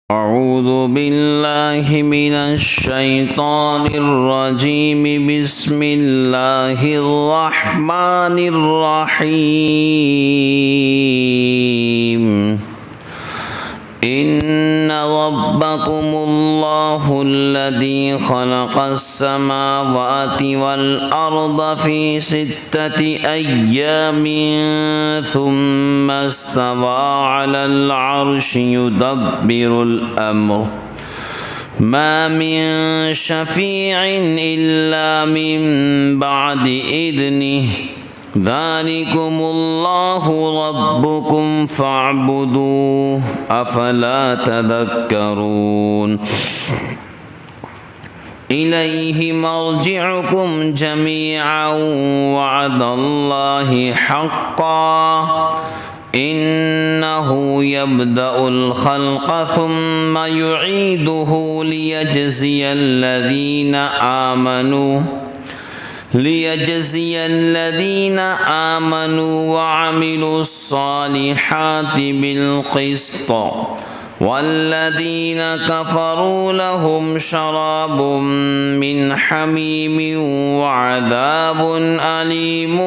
أعوذ بالله من الشيطان الرجيم بسم الله الرحمن الرحيم إن ربكم الله الذي خلق السماوات والأرض في 6 أيام ثم استوى على العرش يدبر الأمر ما من شفيع إلا من بعد إذنه ذلكم الله ربكم فاعبدوه أفلا تذكرون إليه مرجعكم جميعا وعد الله حقا إنه يبدأ الخلق ثم يعيده ليجزي الذين آمنوا وعملوا الصالحات بالقسط والذين كفروا لهم شراب من حميم وعذاب أليم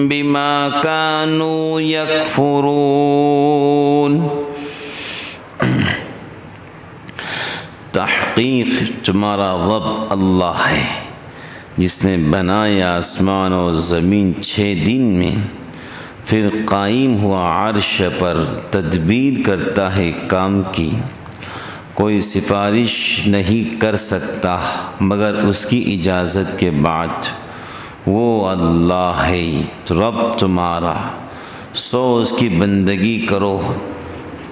بما كانوا يكفرون تحقیق تمہارا رب اللہ ہے جس نے بنایا آسمان و زمین 6 دن میں، پھر قائم ہوا عرش پر، تدبیر کرتا ہے کام کی، کوئی سفارش نہیں کر سکتا مگر اس کی اجازت کے بعد۔ وہ اللہ ہے رب تمہارا، سو اس کی بندگی کرو،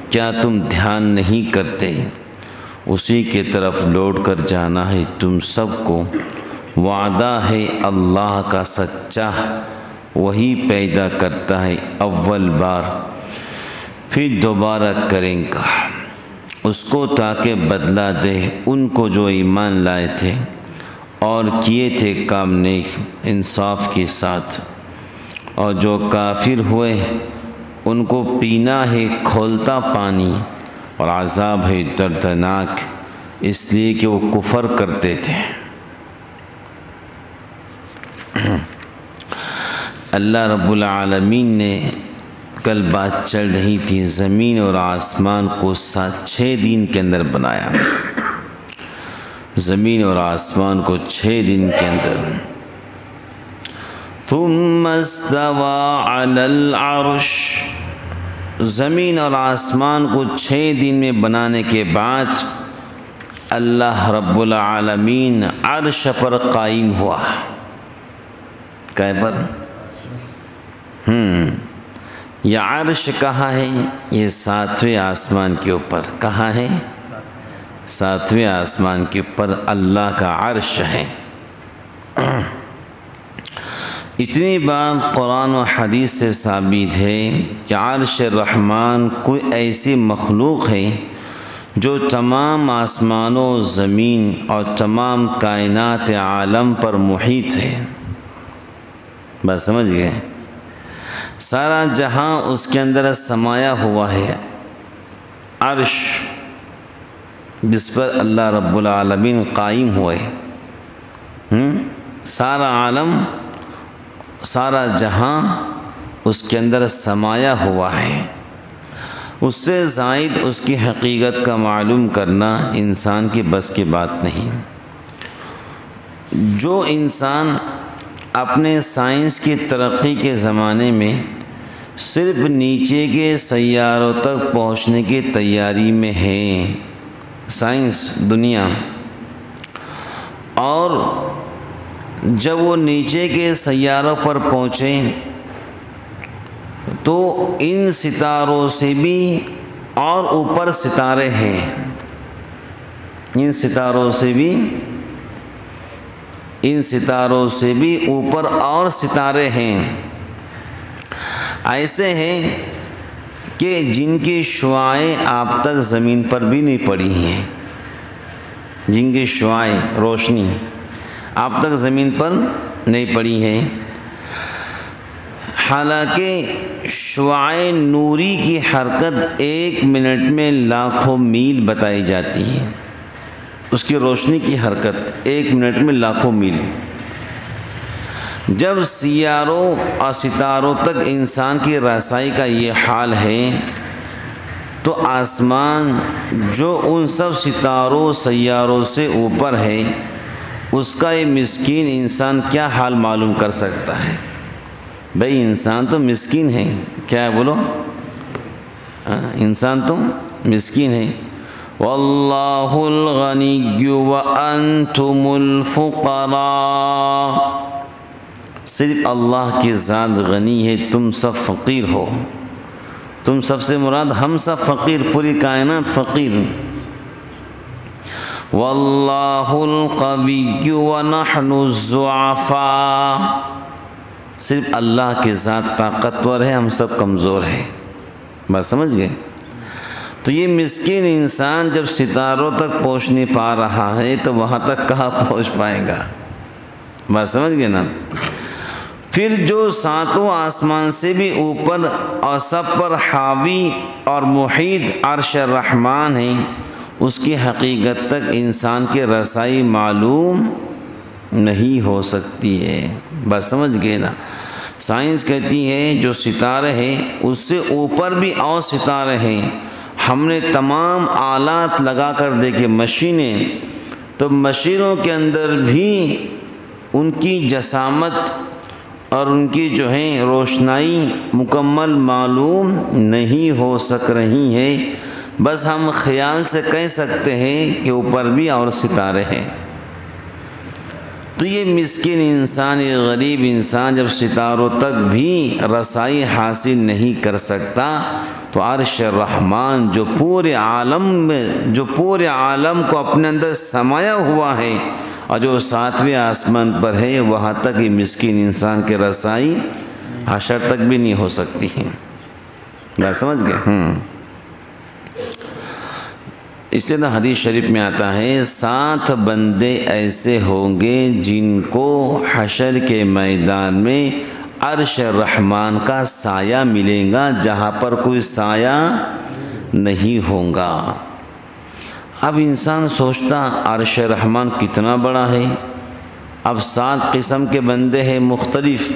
کیا تم دھیان نہیں کرتے؟ اسی کی طرف لوٹ کر جانا ہے تم سب کو، وعدہ ہے اللہ کا سچا، وہی پیدا کرتا ہے اول بار پھر دوبارہ کریں گا اس کو، تاکہ بدلہ دے ان کو جو ایمان لائے تھے اور کیے تھے کام نیک انصاف کے ساتھ، اور جو کافر ہوئے ان کو پینا ہے کھولتا پانی، اور عذاب ہے دردناک اس لیے کہ وہ کفر کرتے تھے۔ اللہ رب العالمین نے کل بات چل رہی تھی، زمین اور آسمان کو 6 دن کے اندر بنایا، زمین اور آسمان کو 6 دن کے اندر۔ ثم استوى على العرش، زمین اور آسمان کو 6 دن میں بنانے کے بعد اللہ رب العالمین عرش پر قائم ہوا۔ کہاں پر؟ یہ عرش کہاں ہے؟ یہ 7ویں آسمان کے اوپر۔ کہاں ہے؟ 7ویں آسمان کے اوپر اللہ کا عرش ہے۔ اتنی بات قرآن و حدیث سے ثابت ہے کہ عرش الرحمن کوئی ایسی مخلوق ہے جو تمام آسمان و زمین اور تمام کائنات عالم پر محیط ہے۔ بات سمجھ گئے؟ سارا جہاں اس کے اندر سمایا ہوا ہے۔ عرش جس پر اللہ رب العالمین قائم ہوئے، سارا عالم، سارا جہاں اس کے اندر سمایا ہوا ہے۔ اس سے زائد اس کی حقیقت کا معلوم کرنا انسان کی بس کی بات نہیں۔ جو انسان اپنے سائنس کی ترقی کے زمانے میں صرف نیچے کے سیاروں تک پہنچنے کی تیاری میں ہے، سائنس دنیا، اور جب وہ نیچے کے سیاروں پر پہنچے تو ان ستاروں سے بھی اور اوپر ستارے ہیں، ان ستاروں سے بھی اوپر اور ستارے ہیں، ایسے ہیں کہ جن کی شعاعیں آپ تک زمین پر بھی نہیں پڑی ہیں، جن کی شعاعیں روشنی آپ تک زمین پر نہیں پڑی ہیں۔ حالانکہ شعاع نوری کی حرکت 1 منٹ میں لاکھوں میل بتائی جاتی ہے، اس کی روشنی کی حرکت 1 منٹ میں لاکھوں میل۔ جب سیاروں اور ستاروں تک انسان کی رسائی کا یہ حال ہے تو آسمان جو ان سب ستاروں سیاروں سے اوپر ہے، اس کا یہ مسکین انسان کیا حال معلوم کر سکتا ہے؟ بھئی انسان تو مسکین ہے، کیا ہے بولو؟ انسان تو مسکین ہے۔ واللہ الغنی وانتم الفقراء، صرف اللہ کی ذات غنی ہے، تم سب فقیر ہو۔ تم سب سے مراد ہم سب فقیر، پوری کائنات فقیر۔ واللہ القوی ونحن الضعفاء، صرف اللہ کی ذات طاقتور ہے، ہم سب کمزور ہیں۔ بات سمجھ گئے؟ تو یہ مسکین انسان جب ستاروں تک پہنچ نہیں پا رہا ہے تو وہاں تک کہاں پہنچ پائے گا؟ بات سمجھ گئے نا؟ پھر جو 7 آسمان سے بھی اوپر اور سب پر حاوی اور محیط عرش الرحمن ہے، اس کی حقیقت تک انسان کے رسائی معلوم نہیں ہو سکتی ہے۔ بس سمجھ گئے نا؟ سائنس کہتی ہے جو ستارے ہیں اس سے اوپر بھی اور ستارے ہیں، ہم نے تمام آلات لگا کر دیکھے، مشینیں، تو مشینوں کے اندر بھی ان کی جسامت اور ان کی جو ہے روشنائی مکمل معلوم نہیں ہو سک رہی ہے۔ بس ہم خیال سے کہہ سکتے ہیں کہ اوپر بھی اور ستارے ہیں۔ تو یہ مسکین انسان، یہ غریب انسان جب ستاروں تک بھی رسائی حاصل نہیں کر سکتا تو عرش الرحمن جو پورے عالم کو اپنے اندر سمایا ہوا ہے اور جو 7ویں آسمان پر ہے، وہاں تک یہ مسکین انسان کے رسائی حشر تک بھی نہیں ہو سکتی ہے۔ بات سمجھ گئے؟ اس لیے حدیث شریف میں آتا ہے 7 بندے ایسے ہوں گے جن کو حشر کے میدان میں عرش الرحمن کا سایہ ملے گا، جہاں پر کوئی سایہ نہیں ہوگا۔ اب انسان سوچتا عرش الرحمن کتنا بڑا ہے، اب 7 قسم کے بندے ہیں مختلف،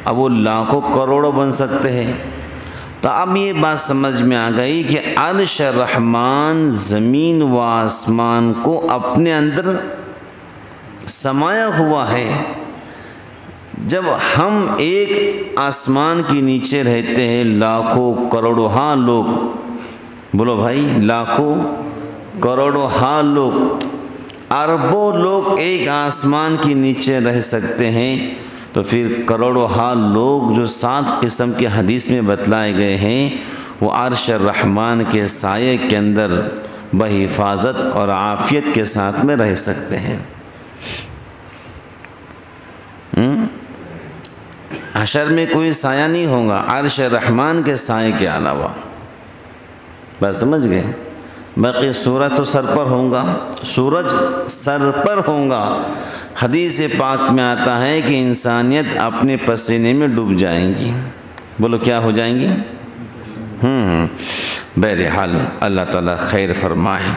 اب وہ لاکھوں کروڑوں بن سکتے ہیں۔ تو اب یہ بات سمجھ میں آ گئی کہ عرش الرحمن زمین و آسمان کو اپنے اندر سمایا ہوا ہے۔ جب ہم ایک آسمان کے نیچے رہتے ہیں، لاکھوں کروڑوں ہاں لوگ، بولو بھائی، لاکھوں کروڑوں ہاں لوگ، اربوں لوگ ایک آسمان کے نیچے رہ سکتے ہیں، تو پھر کروڑوں ہاں لوگ جو 7 قسم کے حدیث میں بتلائے گئے ہیں وہ عرش الرحمن کے سائے کے اندر بحفاظت اور عافیت کے ساتھ میں رہ سکتے ہیں۔ حشر میں کوئی سایہ نہیں ہوگا عرش الرحمن کے سائے کے علاوہ۔ بس سمجھ گئے؟ باقی سورج تو سر پر ہوگا، سورج سر پر ہوگا۔ حدیث پاک میں آتا ہے کہ انسانیت اپنے پسینے میں ڈوب جائیں گی۔ بولو کیا ہو جائیں گی؟ بہرحال اللہ تعالیٰ خیر فرمائے۔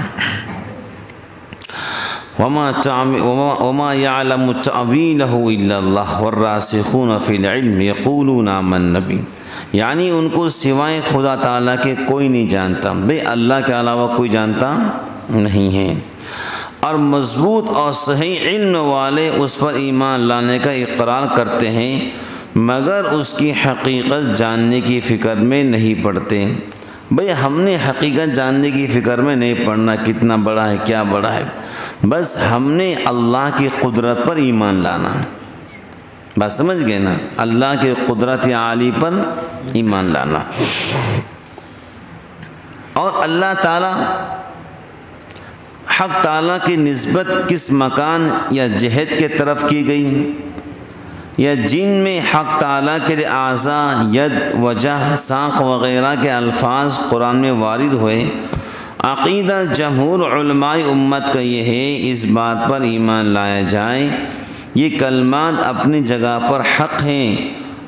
وما يعلم تأويله إلا الله والراسخون في العلم يقولون آمنا به، یعنی ان کو سوائے خدا تعالیٰ کے کوئی نہیں جانتا، بے اللہ کے علاوہ کوئی جانتا نہیں ہے، اور مضبوط اور صحیح علم والے اس پر ایمان لانے کا اقرار کرتے ہیں مگر اس کی حقیقت جاننے کی فکر میں نہیں پڑتے۔ بھئی ہم نے حقیقت جاننے کی فکر میں نہیں پڑنا، کتنا بڑا ہے کیا بڑا ہے، بس ہم نے اللہ کی قدرت پر ایمان لانا۔ بات سمجھ گئے نا؟ اللہ کی قدرت عالی پر ایمان لانا۔ اور اللہ تعالیٰ، حق تعالیٰ کی نسبت کس مکان یا جہت کے طرف کی گئی، یا جن میں حق تعالیٰ کے اعضاء، ید، وجہ، ساق وغیرہ کے الفاظ قرآن میں وارد ہوئے، عقیدہ جمہور علماء امت کا یہ ہے اس بات پر ایمان لایا جائے یہ کلمات اپنی جگہ پر حق ہیں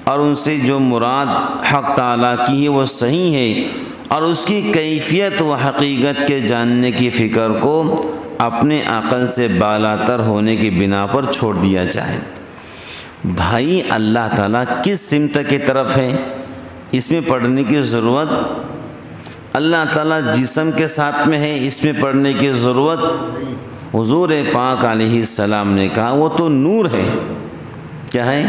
اور ان سے جو مراد حق تعالیٰ کی ہے وہ صحیح ہے، اور اس کی کیفیت و حقیقت کے جاننے کی فکر کو اپنے عقل سے بالاتر ہونے کی بنا پر چھوڑ دیا جائے۔ بھائی اللہ تعالیٰ کس سمت کی طرف ہے، اس میں پڑھنے کی ضرورت؟ اللہ تعالیٰ جسم کے ساتھ میں ہے، اس میں پڑھنے کی ضرورت؟ حضور پاک علیہ السلام نے کہا وہ تو نور ہے۔ کیا ہے؟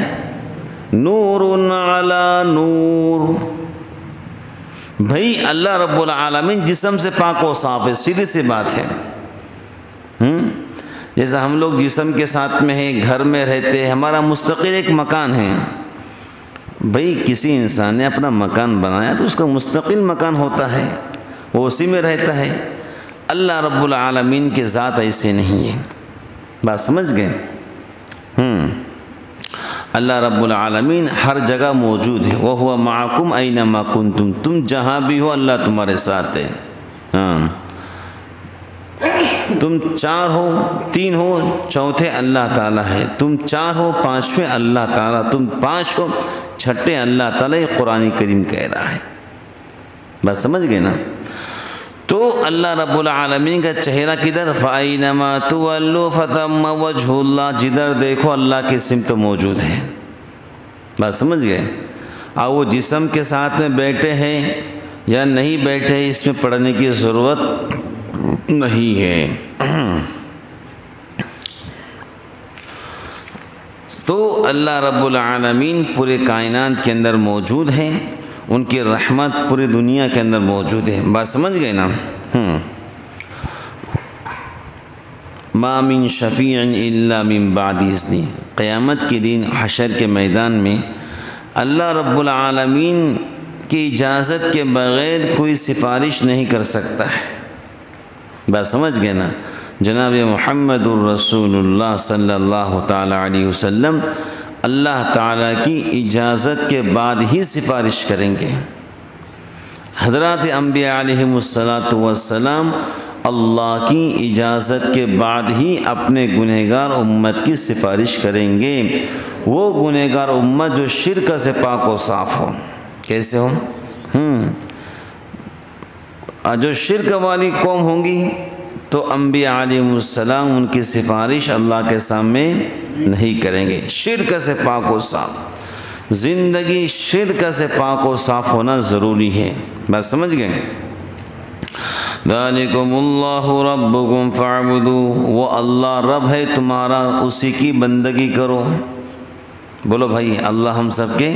نور علی نور۔ بھائی اللہ رب العالمین جسم سے پاک و صاف ہے، سیدھی سی بات ہے۔ جیسا ہم لوگ جسم کے ساتھ میں ہیں، گھر میں رہتے ہیں، ہمارا مستقل ایک مکان ہے۔ بھائی کسی انسان نے اپنا مکان بنایا تو اس کا مستقل مکان ہوتا ہے، وہ اسی میں رہتا ہے۔ اللہ رب العالمین کے ذات ایسے نہیں ہے۔ بات سمجھ گئے؟ اللہ رب العالمین ہر جگہ موجود ہے۔ وَهُوَ مَعَكُمْ أَيْنَمَا كُنْتُمْ، تم جہاں بھی ہو اللہ تمہارے ساتھ ہے۔ تم چار ہو، تین ہو، چوتھے اللہ تعالیٰ ہے۔ تم چار ہو، پانچویں اللہ تعالیٰ، تم پانچ ہو، چھٹے اللہ تعالیٰ۔ یہ قرآن کریم کہہ رہا ہے۔ بات سمجھ گئے نا؟ تو اللہ رب العالمین کا چہرہ کدھر؟ فَأَيْنَمَا تُوَلُّوا فَثَمَّ وَجْهُ اللَّهِ، جدھر دیکھو اللہ کی سمت موجود ہے۔ بات سمجھ گئے؟ اور وہ جسم کے ساتھ میں بیٹھے ہیں یا نہیں بیٹھے ہیں، اس میں پڑھنے کی ضرورت نہیں ہے۔ تو اللہ رب العالمین پورے کائنات کے اندر موجود ہیں، ان کی رحمت پوری دنیا کے اندر موجود ہے۔ بات سمجھ گئے نا؟ ما من شفیع الا من بعد اذنہ، قیامت کے دن حشر کے میدان میں اللہ رب العالمین کی اجازت کے بغیر کوئی سفارش نہیں کر سکتا ہے۔ بات سمجھ گئے نا؟ جناب محمد الرسول اللہ صلی اللہ تعالی علیہ وسلم اللہ تعالیٰ کی اجازت کے بعد ہی سفارش کریں گے۔ حضرات انبیاء علیہم السلام اللہ کی اجازت کے بعد ہی اپنے گنہگار امت کی سفارش کریں گے۔ وہ گنہگار امت جو شرک سے پاک و صاف ہو۔ کیسے ہو؟ جو شرک والی قوم ہوں گی تو انبیاء علیہم السلام ان کی سفارش اللہ کے سامنے نہیں کریں گے۔ شرک سے پاک و صاف، زندگی شرک سے پاک و صاف ہونا ضروری ہے۔ بات سمجھ گئے؟ ذالکم اللہ ربکم فاعبدوہ، وہ اللہ رب ہے تمہارا، اسی کی بندگی کرو۔ بولو بھائی اللہ ہم سب کے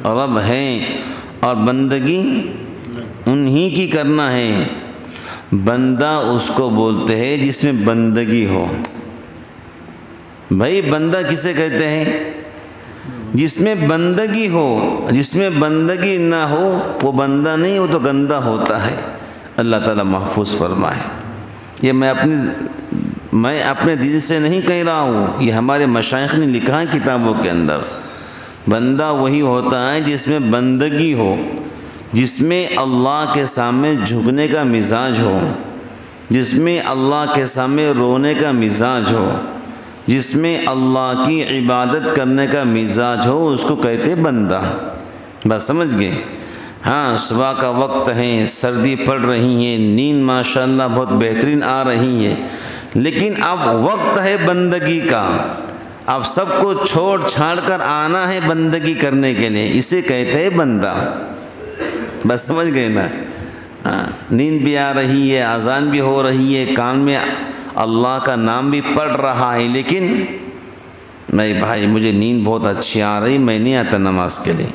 رب ہیں، اور بندگی انہی کی کرنا ہے۔ بندہ اس کو بولتے ہیں جس میں بندگی ہو۔ بھائی بندہ کسے کہتے ہیں؟ جس میں بندگی ہو۔ جس میں بندگی نہ ہو وہ بندہ نہیں، وہ تو گندہ ہوتا ہے۔ اللہ تعالیٰ محفوظ فرمائے۔ یہ میں اپنے دل سے نہیں کہہ رہا ہوں، یہ ہمارے مشائخ نے لکھا ہے کتابوں کے اندر۔ بندہ وہی ہوتا ہے جس میں بندگی ہو، جس میں اللہ کے سامنے جھکنے کا مزاج ہو، جس میں اللہ کے سامنے رونے کا مزاج ہو، جس میں اللہ کی عبادت کرنے کا مزاج ہو، اس کو کہتے ہیں بندہ۔ بس سمجھ گئے؟ ہاں صبح کا وقت ہے، سردی پڑ رہی ہے، نیند ماشاءاللہ بہت بہترین آ رہی ہے، لیکن اب وقت ہے بندگی کا، اب سب کو چھوڑ چھاڑ کر آنا ہے بندگی کرنے کے لیے، اسے کہتے ہیں بندہ۔ بس سمجھ گئے نا؟ نیند بھی آ رہی ہے، اذان بھی ہو رہی ہے، کان میں اللہ کا نام بھی پڑھ رہا ہے، لیکن نہیں بھائی مجھے نیند بہت اچھی آ رہی، میں نہیں آتا نماز کے لیے،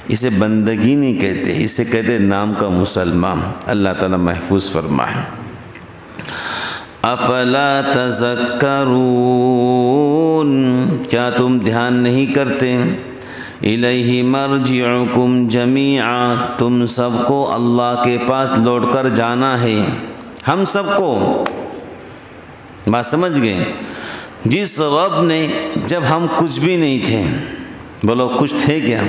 اسے بندگی نہیں کہتے، اسے کہتے نام کا مسلمان۔ اللہ تعالیٰ محفوظ فرمائے۔ افلا تذکرون، کیا تم دھیان نہیں کرتے؟ الیہ مرجعکم جمیعا، تم سب کو اللہ کے پاس لوٹ کر جانا ہے، ہم سب کو۔ بات سمجھ گئے؟ جس رب نے جب ہم کچھ بھی نہیں تھے، بولو کچھ تھے کیا؟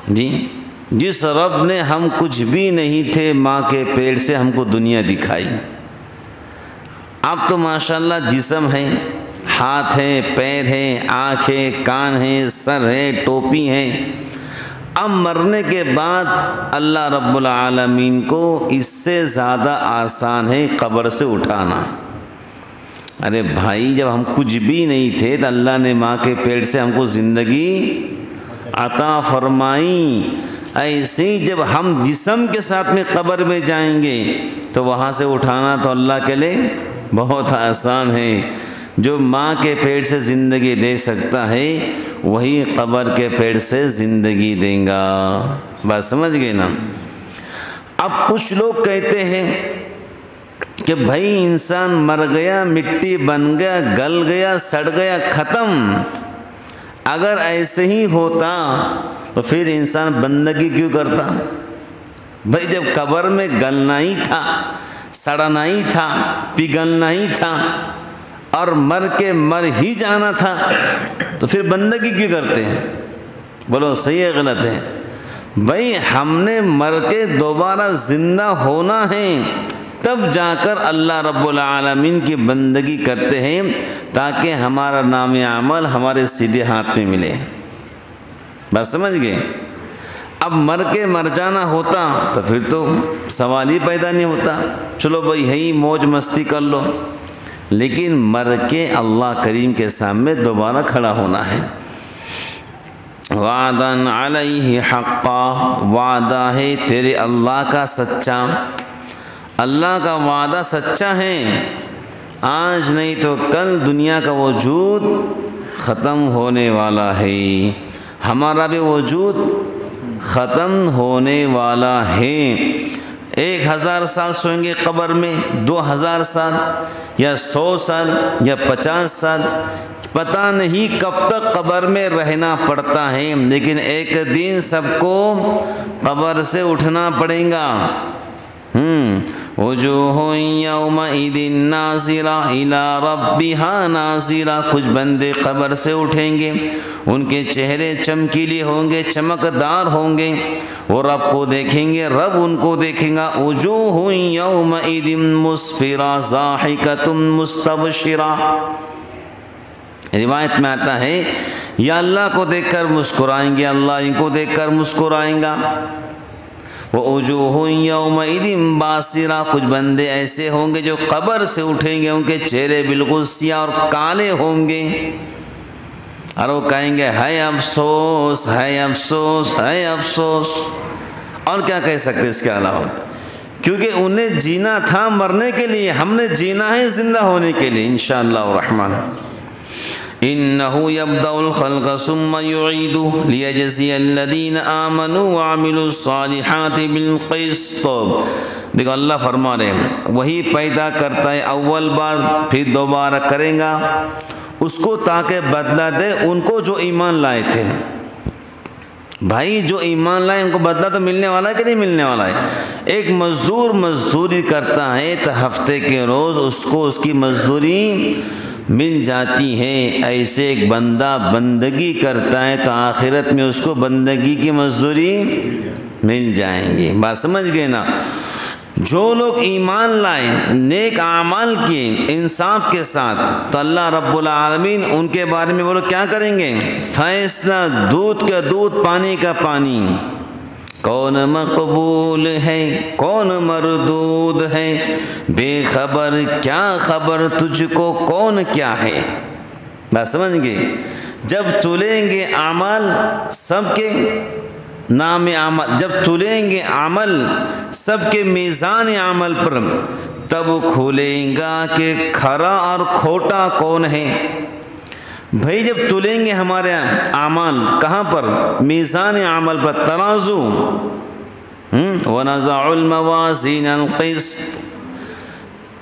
جی، جس رب نے ہم کچھ بھی نہیں تھے، ماں کے پیٹ سے ہم کو دنیا دکھائی۔ اب تو ماشاءاللہ جسم ہے، ہاتھ ہیں، پیر ہیں، آنکھیں، کان ہیں، سر ہے، ٹوپی ہیں۔ اب مرنے کے بعد اللہ رب العالمین کو اس سے زیادہ آسان ہے قبر سے اٹھانا۔ ارے بھائی، جب ہم کچھ بھی نہیں تھے تو اللہ نے ماں کے پیٹ سے ہم کو زندگی عطا فرمائی، ایسے ہی جب ہم جسم کے ساتھ میں قبر میں جائیں گے تو وہاں سے اٹھانا تو اللہ کے لیے بہت آسان ہے۔ جو ماں کے پیٹ سے زندگی دے سکتا ہے وہی قبر کے پیٹ سے زندگی دیں گا۔ بات سمجھ گئے نا؟ اب کچھ لوگ کہتے ہیں کہ بھائی انسان مر گیا، مٹی بن گیا، گل گیا، سڑ گیا، ختم۔ اگر ایسے ہی ہوتا تو پھر انسان بندگی کیوں کرتا؟ بھائی جب قبر میں گلنا ہی تھا، سڑنا ہی تھا، پگھلنا ہی تھا اور مر کے مر ہی جانا تھا تو پھر بندگی کیوں کرتے ہیں؟ بولو صحیح ہے غلط ہے؟ بھائی ہم نے مر کے دوبارہ زندہ ہونا ہے، تب جا کر اللہ رب العالمین کی بندگی کرتے ہیں تاکہ ہمارا نام عمل ہمارے سیدھے ہاتھ میں ملے۔ بات سمجھ گئے؟ اب مر کے مر جانا ہوتا تو پھر تو سوال ہی پیدا نہیں ہوتا، چلو بھائی ہے ہی موج مستی کر لو، لیکن مر کے اللہ کریم کے سامنے دوبارہ کھڑا ہونا ہے۔ وعدن علیہ حقا، وعدہ ہے تیرے اللہ کا سچا، اللہ کا وعدہ سچا ہے، آج نہیں تو کل دنیا کا وجود ختم ہونے والا ہے، ہمارا بھی وجود ختم ہونے والا ہے۔ 1000 سال سوئیں گے قبر میں، 2000 سال یا 100 سال یا 50 سال، پتہ نہیں کب تک قبر میں رہنا پڑتا ہے، لیکن ایک دن سب کو قبر سے اٹھنا پڑے گا۔ وجوہ یومئذ ناظرہ الی ربہا ناظرہ، کچھ بندے قبر سے اٹھیں گے، ان کے چہرے چمکیلے ہوں گے، چمکدار ہوں گے، وہ رب کو دیکھیں گے، رب ان کو دیکھیں گا۔ وجوہ یومئذ مسفرہ ضاحکۃ مستبشرہ، روایت میں آتا ہے یا اللہ کو دیکھ کر مسکرائیں گے، اللہ ان کو دیکھ کر مسکرائیں گا۔ وَوُجُوهٌ يَوْمَئِذٍ بَاسِرَةٌ، کچھ بندے ایسے ہوں گے جو قبر سے اٹھیں گے، ان کے چہرے بالکل سیاہ اور کالے ہوں گے، اور وہ کہیں گے ہے افسوس، ہے افسوس، ہے افسوس۔ اور کیا کہہ سکتے اس کے علاوہ؟ کیونکہ انہیں جینا تھا مرنے کے لیے، ہم نے جینا ہے زندہ ہونے کے لیے انشاءاللہ الرحمن۔ إِنَّهُ يَبْدَأُ الْخَلْقَ ثُمَّ يُعِيدُهُ لِيَجْزِيَ الَّذِينَ آمَنُوا وَعَمِلُوا الصَّالِحَاتِ بِالْقِسْطِ۔ دیکھو اللہ فرما رہے ہیں وہی پیدا کرتا ہے اول بار، پھر دوبارہ کرے گا اس کو تاکہ بدلہ دے ان کو جو ایمان لائے تھے۔ بھائی جو ایمان لائے ان کو بدلہ تو ملنے والا ہے کہ نہیں ملنے والا ہے؟ ایک مزدور مزدوری کرتا ہے تو ہفتے کے روز اس کو اس کی مزدوری مل جاتی ہے، ایسے ایک بندہ بندگی کرتا ہے تو آخرت میں اس کو بندگی کی مزدوری مل جائیں گی۔ بات سمجھ گئے نا؟ جو لوگ ایمان لائے، نیک اعمال کیے انصاف کے ساتھ، تو اللہ رب العالمین ان کے بارے میں وہ لوگ کیا کریں گے؟ فیصلہ، دودھ کا دودھ، پانی کا پانی، کون مقبول ہے کون مردود ہے، بے خبر کیا خبر تجھ کو کون کیا ہے۔ بات سمجھ گئے؟ جب تلیں گے اعمال سب کے نام عمل، جب تلیں گے عمل سب کے میزان عمل پر، تب کھلیں گا کہ کھرا اور کھوٹا کون ہے۔ بھائی جب تلیں گے ہمارے اعمال کہاں پر؟ میزان عمل پر، ترازو۔ وَنَزَعُ الْمَوَازِينَ الْقِسْطَ،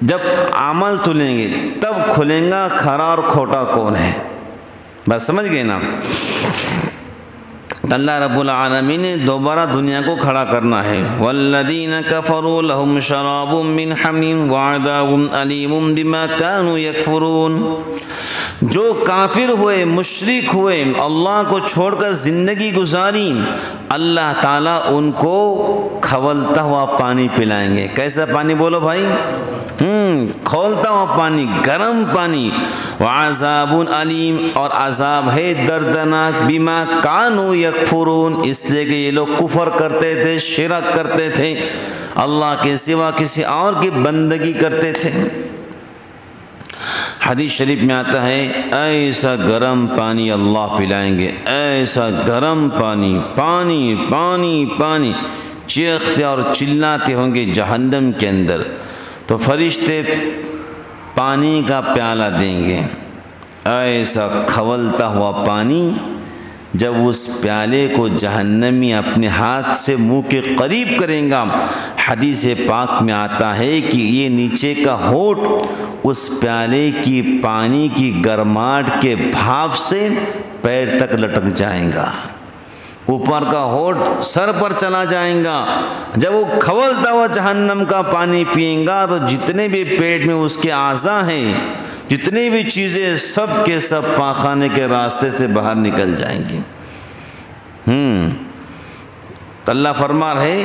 جب عمل تلیں گے تب کھلیں گا کھرا اور کھوٹا کون ہے۔ بس سمجھ گئے نا؟ اللہ رب العالمین نے دوبارہ دنیا کو کھڑا کرنا ہے۔ وَالَّذِينَ كَفَرُوا لَهُمْ شَرَابٌ مِّنْ حَمِيمٍ وَعَذَابٌ أَلِيمٌ بِمَا كَانُوا يَكْفُرُونَ، جو کافر ہوئے، مشرک ہوئے، اللہ کو چھوڑ کر زندگی گزاری، اللہ تعالیٰ ان کو کھولتا ہوا پانی پلائیں گے۔ کیسا پانی بولو بھائی؟ کھولتا ہوا پانی، گرم پانی۔ وعذاب علیم، اور عذاب ہے دردناک، بما کانوا یکفرون، اس لیے کہ یہ لوگ کفر کرتے تھے، شرک کرتے تھے، اللہ کے سوا کسی اور کی بندگی کرتے تھے۔ حدیث شریف میں آتا ہے ایسا گرم پانی اللہ پلائیں گے، ایسا گرم پانی، پانی پانی پانی، چیختے اور چلاتے ہوں گے جہنم کے اندر، تو فرشتے پانی کا پیالہ دیں گے، ایسا کھولتا ہوا پانی، جب اس پیالے کو جہنمی اپنے ہاتھ سے منہ کے قریب کریں گا، حدیث پاک میں آتا ہے کہ یہ نیچے کا ہونٹ اس پیالے کی پانی کی گرماہٹ کے بھاپ سے پیر تک لٹک جائیں گا، اوپر کا ہونٹ سر پر چلا جائیں گا۔ جب وہ کھولتا ہوا جہنم کا پانی پئیں گا تو جتنے بھی پیٹ میں اس کے اعضاء ہیں، جتنی بھی چیزیں، سب کے سب پاخانے کے راستے سے باہر نکل جائیں گی۔ اللہ فرما رہے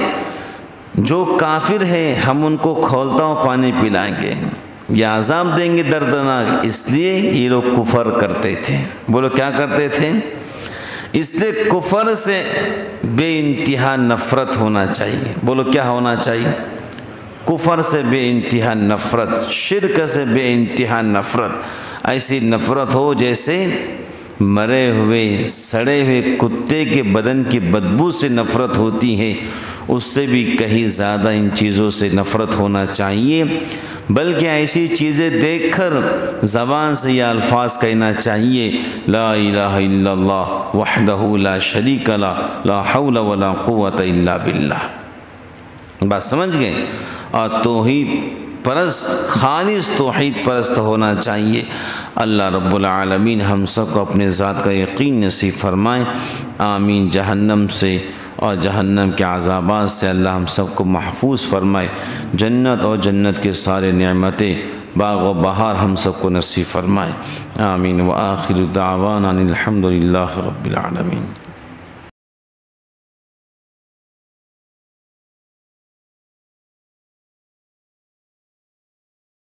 جو کافر ہے ہم ان کو کھولتا ہوا پانی پلائیں گے، یہ عذاب دیں گے دردناک، اس لیے یہ لوگ کفر کرتے تھے۔ بولو کیا کرتے تھے؟ اس لیے کفر سے بے انتہا نفرت ہونا چاہیے۔ بولو کیا ہونا چاہیے؟ کفر سے بے انتہا نفرت، شرک سے بے انتہا نفرت، ایسی نفرت ہو جیسے مرے ہوئے سڑے ہوئے کتے کے بدن کی بدبو سے نفرت ہوتی ہے، اس سے بھی کہیں زیادہ ان چیزوں سے نفرت ہونا چاہیے، بلکہ ایسی چیزیں دیکھ کر زبان سے یہ الفاظ کہنا چاہیے، لا الہ الا اللہ وحدہ لا شریک لہ لا حول ولا قوت الا باللہ۔ بات سمجھ گئے؟ اور توحید پرست، خالص توحید پرست ہونا چاہیے۔ اللہ رب العالمین ہم سب کو اپنے ذات کا یقین نصیب فرمائے، آمین۔ جہنم سے اور جہنم کے عذابات سے اللہ ہم سب کو محفوظ فرمائے، جنت اور جنت کے سارے نعمتیں، باغ و بہار ہم سب کو نصیب فرمائے، آمین۔ وآخر دعوانا الحمد للہ رب العالمین۔